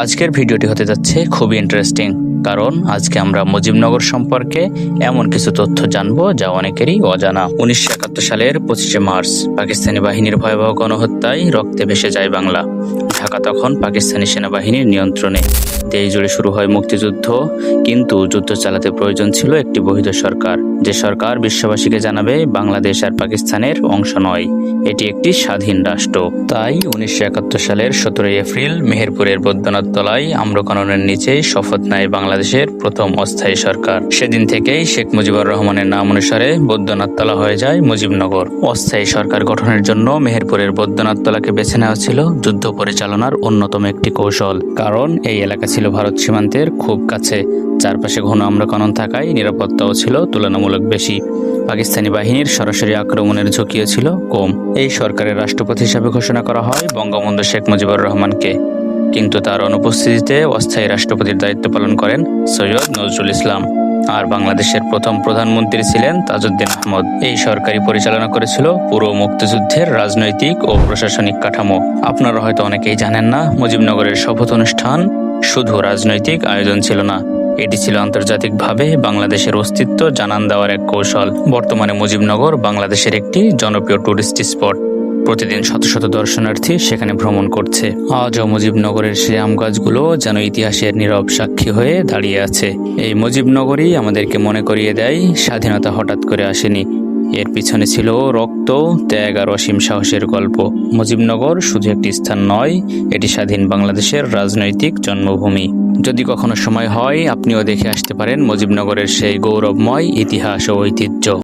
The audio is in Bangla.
আজকের ভিডিওটি হতে যাচ্ছে খুবই ইন্টারেস্টিং, কারণ আজকে আমরা মুজিবনগর সম্পর্কে এমন কিছু তথ্য জানবো যা অনেকেরই অজানা। 1971 সালের 25শে মার্চ পাকিস্তানি বাহিনীর ভয়াবহ গণহত্যায় রক্তে ভেসে যায় বাংলা। ঢাকা তখন পাকিস্তানি সেনাবাহিনীর নিয়ন্ত্রণে। দেশ জুড়ে শুরু হয় মুক্তিযুদ্ধ, কিন্তু যুদ্ধ চালাতে প্রয়োজন ছিল একটি বৈধ সরকার, যে সরকার বিশ্ববাসীকে জানাবে বাংলাদেশ আর পাকিস্তানের অংশ নয়, এটি একটি স্বাধীন রাষ্ট্র। তাই 1971 সালের 17 এপ্রিল মেহেরপুরের বৈদ্যনাথ তলায় আম্রকাননের নিচেই শপথ নেয় বাংলাদেশের প্রথম অস্থায়ী সরকার। সেদিন থেকেই শেখ মুজিবুর রহমানের নাম অনুসারে বৈদ্যনাথ তলা হয়ে যায় মুজিবনগর। অস্থায়ী সরকার গঠনের জন্য মেহেরপুরের বৈদ্যনাথ তলাকে বেছে নেওয়া ছিল যুদ্ধ পরিচালনার অন্যতম একটি কৌশল, কারণ এই এলাকা ছিল ভারত সীমান্তের খুব কাছে। চারপাশে ঘন আম্রকানন থাকায় নিরাপত্তাও ছিল তুলনামূলক বেশি। পাকিস্তানি বাহিনীর সরাসরি আক্রমণের ঝুঁকিও ছিল কম। এই সরকারের রাষ্ট্রপতি হিসাবে ঘোষণা করা হয় বঙ্গবন্ধু শেখ মুজিবুর রহমানকে, কিন্তু তার অনুপস্থিতিতে অস্থায়ী রাষ্ট্রপতির দায়িত্ব পালন করেন সৈয়দ নজরুল ইসলাম। আর বাংলাদেশের প্রথম প্রধানমন্ত্রী ছিলেন তাজউদ্দিন আহমদ। এই সরকারি পরিচালনা করেছিল পুরো মুক্তিযুদ্ধের রাজনৈতিক ও প্রশাসনিক কাঠামো। আপনারা হয়তো অনেকেই জানেন না, মুজিবনগরের শপথ অনুষ্ঠান শুধু রাজনৈতিক আয়োজন ছিল না, এটি ছিল আন্তর্জাতিকভাবে বাংলাদেশের অস্তিত্ব জানান দেওয়ার এক কৌশল। বর্তমানে মুজিবনগর বাংলাদেশের একটি জনপ্রিয় টুরিস্ট স্পট। প্রতিদিন শত শত দর্শনার্থী সেখানে ভ্রমণ করছে। আজও মুজিবনগরের সেই আম গাছগুলো যেন ইতিহাসের নীরব সাক্ষী হয়ে দাঁড়িয়ে আছে। এই মুজিবনগরই আমাদেরকে মনে করিয়ে দেয় স্বাধীনতা হঠাৎ করে আসেনি, এর পিছনে ছিল রক্ত, ত্যাগ আর অসীম সাহসের গল্প। মুজিবনগর শুধু একটি স্থান নয়, এটি স্বাধীন বাংলাদেশের রাজনৈতিক জন্মভূমি। যদি কখনো সময় হয়, আপনিও দেখে আসতে পারেন মুজিবনগরের সেই গৌরবময় ইতিহাস ও ঐতিহ্য।